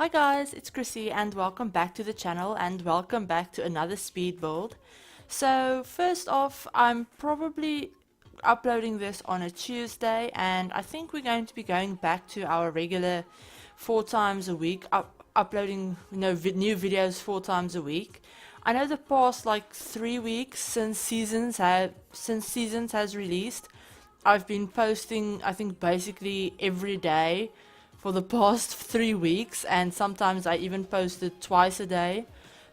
Hi guys, it's Chrissie and welcome back to the channel and welcome back to another speed build. So first off, I'm probably uploading this on a Tuesday and I think we're going to be going back to our regular 4 times a week, uploading new videos 4 times a week. I know the past like 3 weeks since seasons has released, I've been posting I think basically every day for the past 3 weeks, and sometimes I even posted twice a day.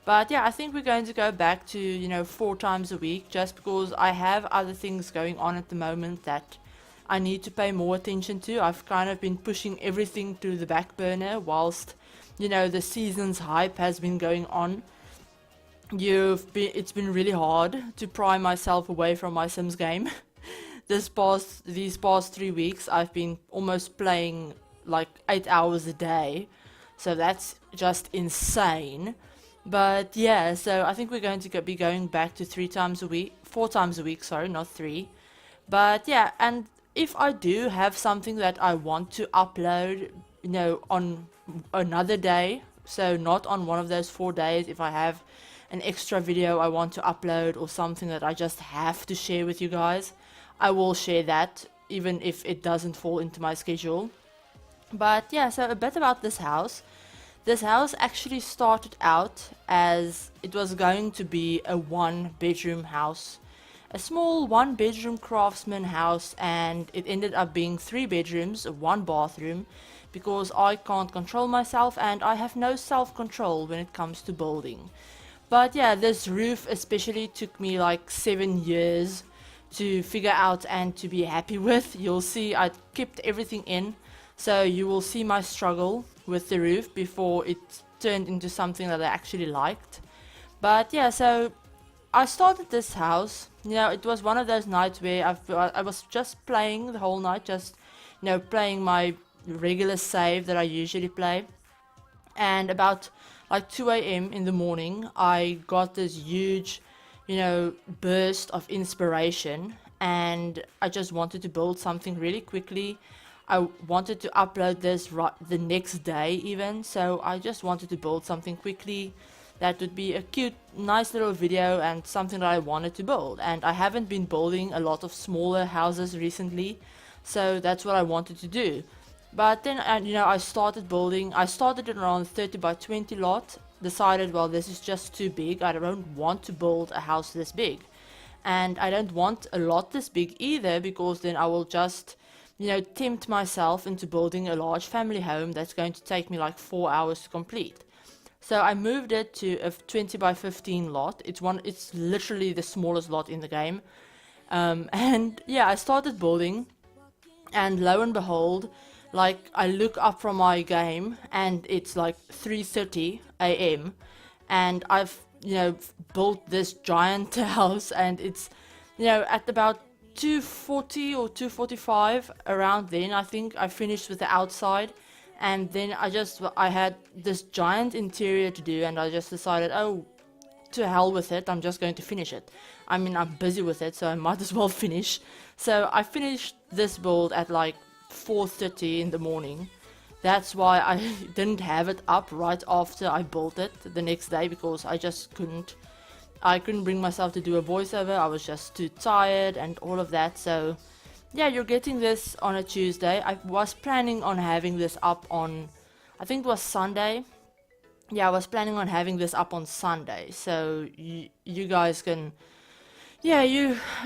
But yeah, I think we're going to go back to 4 times a week, just because I have other things going on at the moment that I need to pay more attention to. I've kind of been pushing everything to the back burner whilst the season's hype has been going on. It's been really hard to pry myself away from my Sims game. These past 3 weeks I've been almost playing like 8 hours a day, so that's just insane. But yeah, so I think we're going to be going back to 4 times a week, sorry, not 3. But yeah, and if I do have something that I want to upload on another day, so not on one of those 4 days, if I have an extra video I want to upload or something that I just have to share with you guys, I will share that even if it doesn't fall into my schedule. But yeah, so a bit about this house. This house actually started out as it was going to be a 1-bedroom house. A small 1-bedroom craftsman house, and it ended up being 3 bedrooms, 1 bathroom, because I can't control myself and I have no self-control when it comes to building. But yeah, this roof especially took me like 7 years to figure out and to be happy with. You'll see I kept everything in. So you will see my struggle with the roof before it turned into something that I actually liked. But yeah, so I started this house. It was one of those nights where I was just playing the whole night, just playing my regular save that I usually play. And about like 2 a.m. in the morning, I got this huge, burst of inspiration, and I just wanted to build something really quickly. I wanted to upload this the next day even, so I just wanted to build something quickly that would be a cute, nice little video and something that I wanted to build. And I haven't been building a lot of smaller houses recently, so that's what I wanted to do. But then, I started building. I started it around 30 by 20 lot, decided, well, this is just too big. I don't want to build a house this big. And I don't want a lot this big either, because then I will just tempt myself into building a large family home that's going to take me like 4 hours to complete. So I moved it to a 20 by 15 lot. It's literally the smallest lot in the game. And yeah, I started building, and lo and behold, like I look up from my game and it's like 3:30 a.m. and I've built this giant house, and it's at about 2:40 or 2:45 around then. I think I finished with the outside, and then I had this giant interior to do, and I just decided, oh, to hell with it, I'm just going to finish it. I mean, I'm busy with it, so I might as well finish. So I finished this build at like 4:30 in the morning. That's why I didn't have it up right after I built it the next day, because I just couldn't bring myself to do a voiceover. I was just too tired and all of that. So yeah, you're getting this on a Tuesday. I was planning on having this up on, I think it was Sunday. Yeah, I was planning on having this up on Sunday. So you guys can, yeah,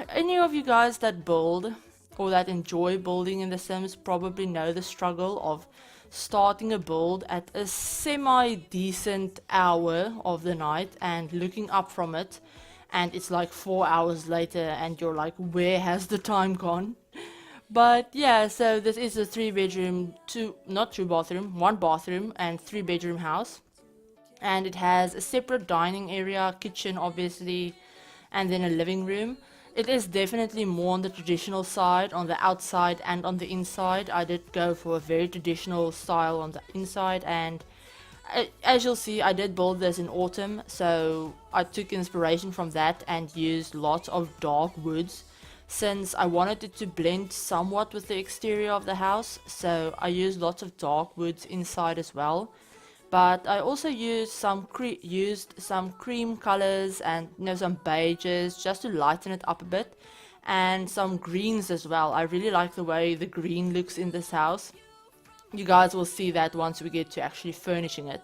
any of you guys that build or that enjoy building in The Sims probably know the struggle of starting a build at a semi-decent hour of the night and looking up from it, and it's like 4 hours later and you're like, where has the time gone? But yeah, so this is a 3-bedroom, not 2-bathroom, 1-bathroom and 3-bedroom house, and it has a separate dining area, kitchen obviously, and then a living room. It is definitely more on the traditional side on the outside and on the inside. I did go for a very traditional style on the inside, and as you'll see, I did build this in autumn, so I took inspiration from that and used lots of dark woods, since I wanted it to blend somewhat with the exterior of the house. So I used lots of dark woods inside as well. But I also used some cream colors and some beiges just to lighten it up a bit, and some greens as well. I really like the way the green looks in this house. You guys will see that once we get to actually furnishing it.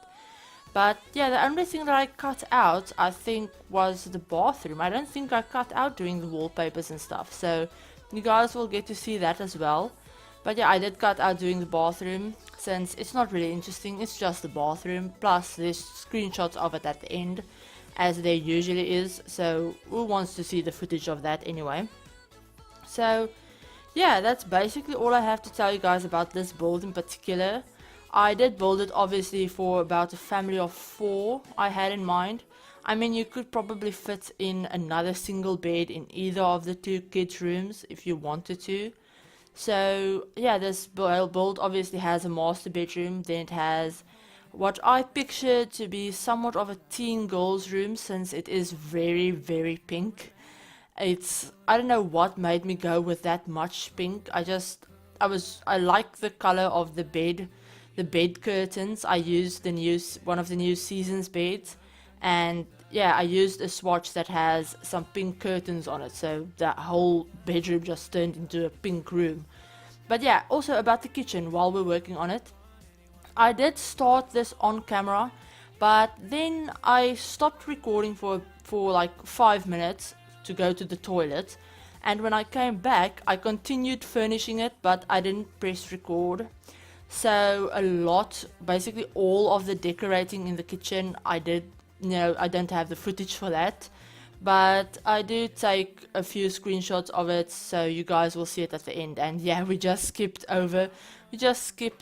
But yeah, the only thing that I cut out, I think, was the bathroom. I don't think I cut out doing the wallpapers and stuff, so you guys will get to see that as well. But yeah, I did cut out doing the bathroom, since it's not really interesting, it's just the bathroom, plus there's screenshots of it at the end, as there usually is, so who wants to see the footage of that anyway? So yeah, that's basically all I have to tell you guys about this build in particular. I did build it obviously for about a family of 4 I had in mind. I mean, you could probably fit in another single bed in either of the 2 kids' rooms if you wanted to. So yeah, this build obviously has a master bedroom, then it has what I pictured to be somewhat of a teen girl's room, since it is very, very pink. I don't know what made me go with that much pink. I like the color of the bed curtains. I used one of the new seasons beds, and yeah, I used a swatch that has some pink curtains on it, so that whole bedroom just turned into a pink room. But yeah, also about the kitchen, while we're working on it, I did start this on camera, but then I stopped recording for like 5 minutes to go to the toilet, and when I came back I continued furnishing it, but I didn't press record. So basically all of the decorating in the kitchen I don't have the footage for that, but I do take a few screenshots of it, so you guys will see it at the end. And yeah, we just skipped,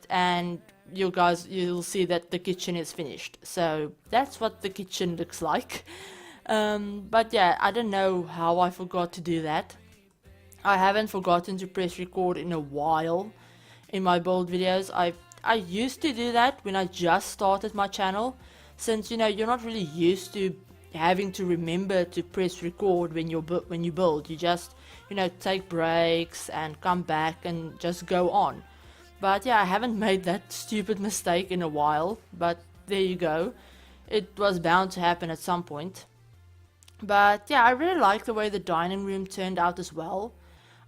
and you'll see that the kitchen is finished. So that's what the kitchen looks like. But yeah, I don't know how I forgot to do that. I haven't forgotten to press record in a while in my build videos. I used to do that when I just started my channel, since you're not really used to having to remember to press record when you build. You just take breaks and come back and just go on. But yeah, I haven't made that stupid mistake in a while, but there you go. It was bound to happen at some point. But yeah, I really like the way the dining room turned out as well.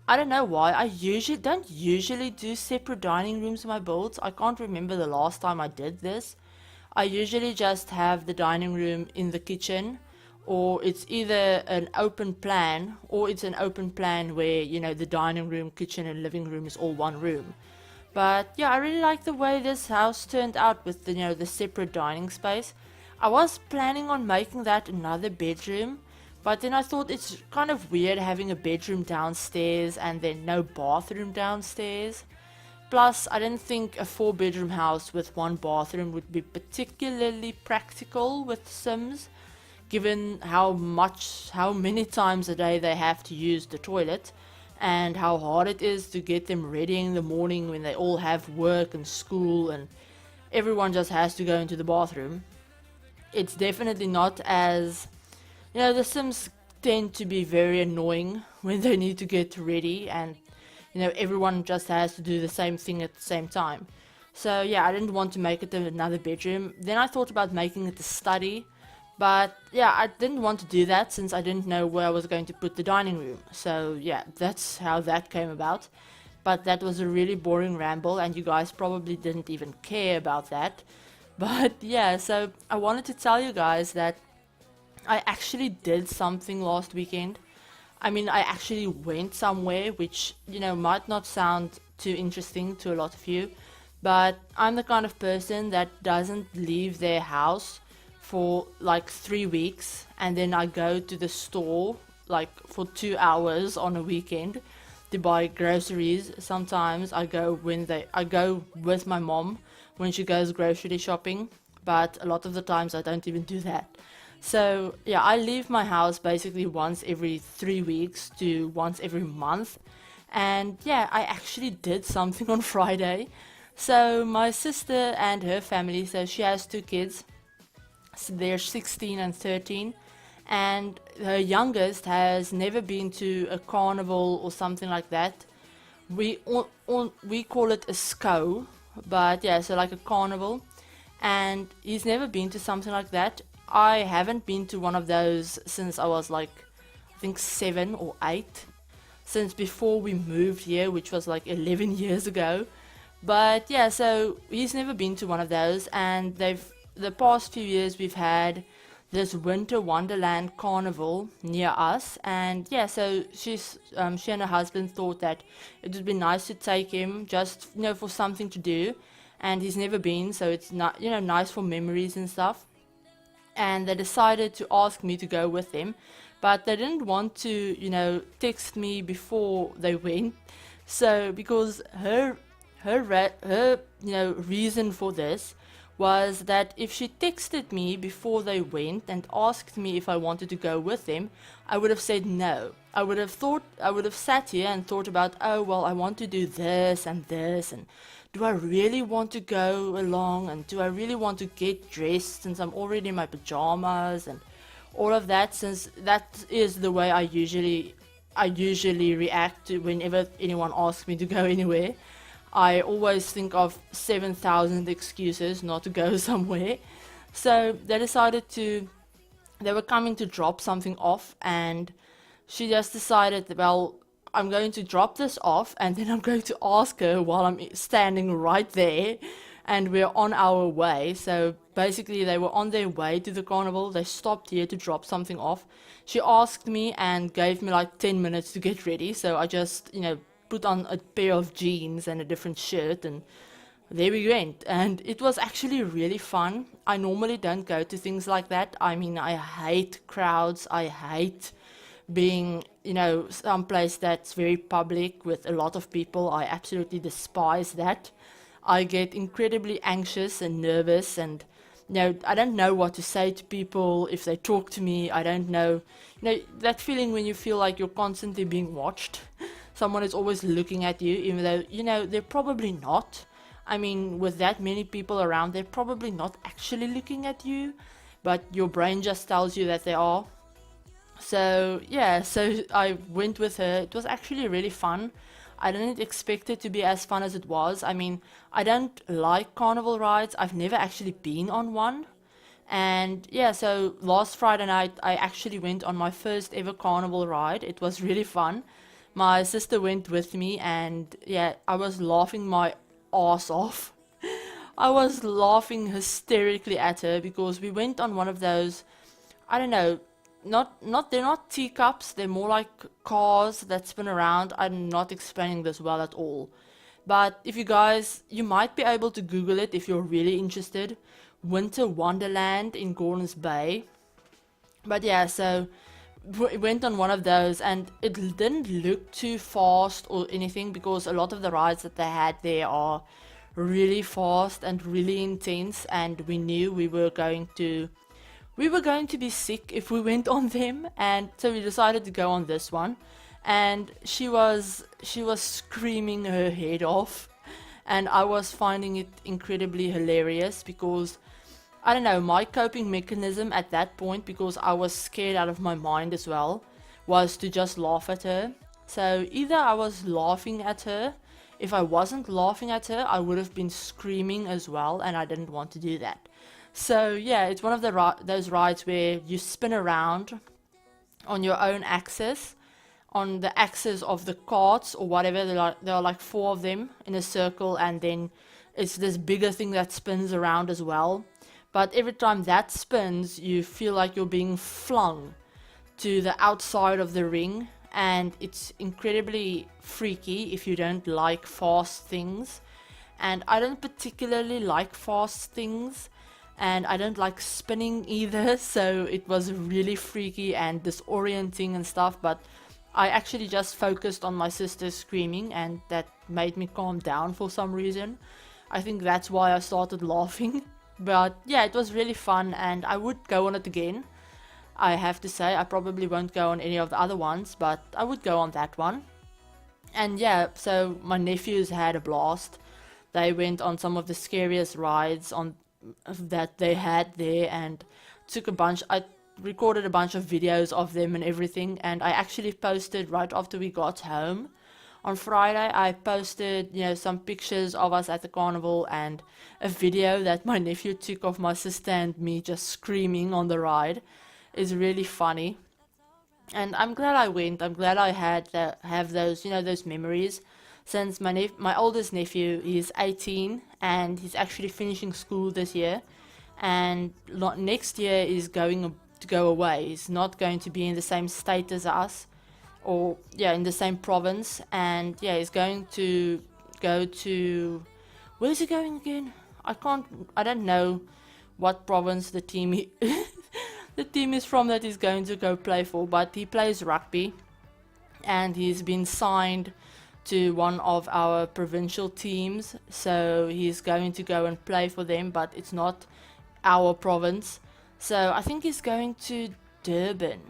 I don't know why. I don't usually do separate dining rooms in my builds. I can't remember the last time I did this. I usually just have the dining room in the kitchen, or it's either an open plan, or it's an open plan where the dining room, kitchen and living room is all one room. But yeah, I really like the way this house turned out with the separate dining space. I was planning on making that another bedroom, but then I thought it's kind of weird having a bedroom downstairs and then no bathroom downstairs. Plus, I didn't think a 4-bedroom house with 1 bathroom would be particularly practical with Sims, given how many times a day they have to use the toilet, and how hard it is to get them ready in the morning when they all have work and school and everyone just has to go into the bathroom. It's definitely not as... the Sims tend to be very annoying when they need to get ready, and everyone just has to do the same thing at the same time. So yeah, I didn't want to make it another bedroom. Then I thought about making it a study, but yeah, I didn't want to do that since I didn't know where I was going to put the dining room. So yeah, that's how that came about. But that was a really boring ramble, and you guys probably didn't even care about that. But yeah, so I wanted to tell you guys that I actually did something last weekend. I mean, I actually went somewhere, which, might not sound too interesting to a lot of you, but I'm the kind of person that doesn't leave their house for like 3 weeks, and then I go to the store like for 2 hours on a weekend to buy groceries. Sometimes I go with my mom when she goes grocery shopping, but a lot of the times I don't even do that. So yeah, I leave my house basically once every 3 weeks to once every month. And yeah, I actually did something on Friday. So my sister and her family, so she has 2 kids, so they're 16 and 13, and her youngest has never been to a carnival or something like that. We call it a SCO, but yeah, so like a carnival. and he's never been to something like that. I haven't been to one of those since I was like, I think 7 or 8, since before we moved here, which was like 11 years ago. But yeah, so he's never been to one of those, and the past few years we've had this winter wonderland carnival near us. And yeah, so she and her husband thought that it would be nice to take him, just for something to do, and he's never been, so it's not nice for memories and stuff. And they decided to ask me to go with them, but they didn't want to text me before they went. So because her reason for this was that if she texted me before they went and asked me if I wanted to go with them, I would have said no. I would have sat here and thought about, oh well, I want to do this, and do I really want to go along, and do I really want to get dressed since I'm already in my pajamas and all of that, since that is the way I usually react to whenever anyone asks me to go anywhere. I always think of 7,000 excuses not to go somewhere. So they were coming to drop something off, and she just decided, well, I'm going to drop this off, and then I'm going to ask her while I'm standing right there, and we're on our way. So basically they were on their way to the carnival. They stopped here to drop something off. She asked me and gave me like 10 minutes to get ready, so I just put on a pair of jeans and a different shirt, and there we went. And it was actually really fun. I normally don't go to things like that. I mean, I hate crowds. I hate being someplace that's very public with a lot of people. I absolutely despise that. I get incredibly anxious and nervous, and I don't know what to say to people if they talk to me. I don't know, that feeling when you feel like you're constantly being watched. Someone is always looking at you, even though they're probably not. I mean, with that many people around, they're probably not actually looking at you, but your brain just tells you that they are. So yeah, so I went with her. It was actually really fun. I didn't expect it to be as fun as it was. I mean, I don't like carnival rides. I've never actually been on one. And yeah, so last Friday night I actually went on my first ever carnival ride. It was really fun. My sister went with me, and yeah, I was laughing my ass off. I was laughing hysterically at her because we went on one of those, I don't know, they're not teacups, they're more like cars that spin around. I'm not explaining this well at all. But if you might be able to Google it if you're really interested. Winter Wonderland in Gordons Bay. But yeah, so went on one of those, and it didn't look too fast or anything, because a lot of the rides that they had there are really fast and really intense, and we knew we were going to be sick if we went on them. And so we decided to go on this one, and she was screaming her head off, and I was finding it incredibly hilarious because I don't know, my coping mechanism at that point, because I was scared out of my mind as well, was to just laugh at her. So either I was laughing at her. If I wasn't laughing at her, I would have been screaming as well, and I didn't want to do that. So yeah, it's one of those rides where you spin around on your own axis, on the axis of the carts or whatever. There are like 4 of them in a circle, and then it's this bigger thing that spins around as well. But every time that spins, you feel like you're being flung to the outside of the ring, and it's incredibly freaky if you don't like fast things. And I don't particularly like fast things, and I don't like spinning either, so it was really freaky and disorienting and stuff. But I actually just focused on my sister screaming, and that made me calm down for some reason. I think that's why I started laughing. But yeah, it was really fun, and I would go on it again. I have to say, I probably won't go on any of the other ones, but I would go on that one. And yeah, so my nephews had a blast. They went on some of the scariest rides that they had there, and I recorded a bunch of videos of them and everything, and I actually posted right after we got home On Friday, I posted, you know, some pictures of us at the carnival and a video that my nephew took of my sister and me just screaming on the ride. It's really funny. And I'm glad I went. I'm glad I had have those, you know, those memories. Since my oldest nephew is 18 and he's actually finishing school this year, and next year is going to go away. He's not going to be in the same state as us, or yeah, in the same province. And yeah, he's going to go to, where is he going again? I don't know what province the team the team is from that he's going to go play for, but he plays rugby and he's been signed to one of our provincial teams, so he's going to go and play for them, but it's not our province. So I think he's going to Durban.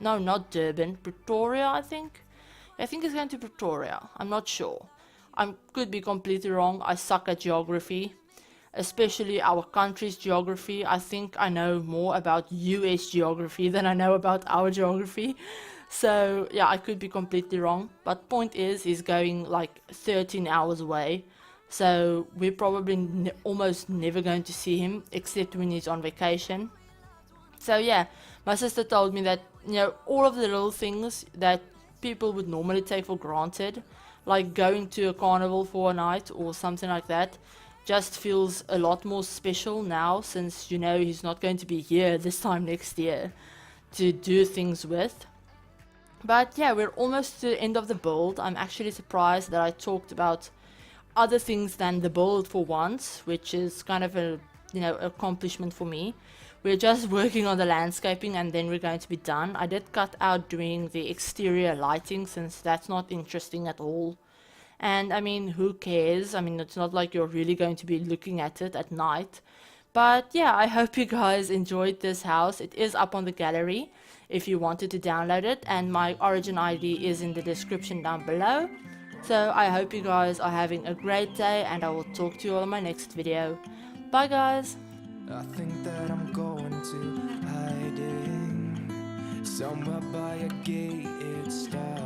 No, not Durban, Pretoria, I think. I think he's going to Pretoria. I'm not sure. I could be completely wrong. I suck at geography, especially our country's geography. I think I know more about US geography than I know about our geography. So yeah, I could be completely wrong. But point is, he's going like 13 hours away. So we're probably almost never going to see him except when he's on vacation. So yeah, my sister told me that, you know, all of the little things that people would normally take for granted, like going to a carnival for a night or something like that, just feels a lot more special now, since, you know, he's not going to be here this time next year to do things with. But yeah, we're almost to the end of the build. I'm actually surprised that I talked about other things than the build for once, which is kind of a, you know, accomplishment for me. We're just working on the landscaping and then we're going to be done. I did cut out doing the exterior lighting since that's not interesting at all. And I mean, who cares? I mean, it's not like you're really going to be looking at it at night. But yeah, I hope you guys enjoyed this house. It is up on the gallery if you wanted to download it, and my origin ID is in the description down below. So I hope you guys are having a great day, and I will talk to you all in my next video. Bye guys! I think that I'm going to hiding somewhere by a gated star.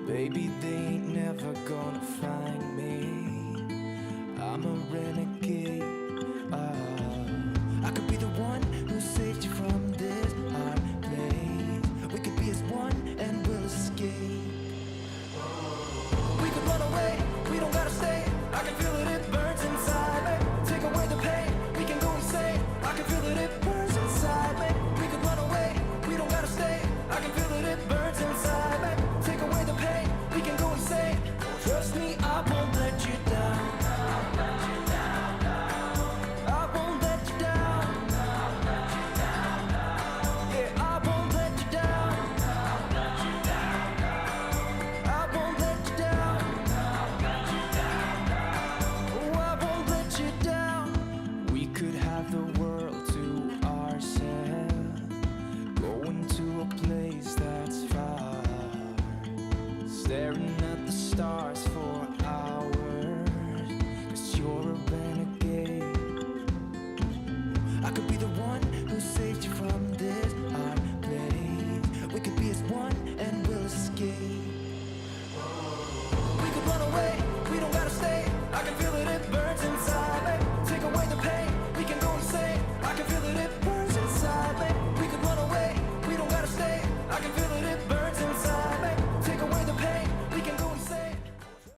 Baby, they ain't never gonna find me. I'm a renegade.